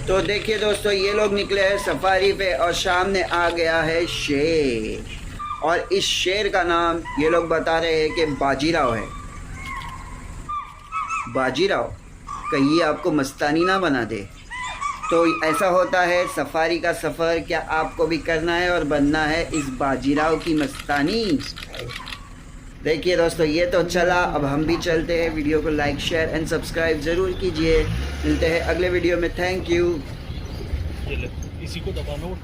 तो देखिए दोस्तों, ये लोग निकले हैं सफारी पे और सामने आ गया है शेर, और इस शेर का नाम ये लोग बता रहे हैं कि बाजीराव है। बाजीराव, कहीं ये आपको मस्तानी ना बना दे। तो ऐसा होता है सफारी का सफ़र, क्या आपको भी करना है और बनना है इस बाजीराव की मस्तानी? देखिए दोस्तों, ये तो चला, अब हम भी चलते हैं। वीडियो को लाइक शेयर एंड सब्सक्राइब ज़रूर कीजिए। मिलते हैं अगले वीडियो में। Thank you. इसी को दबाना।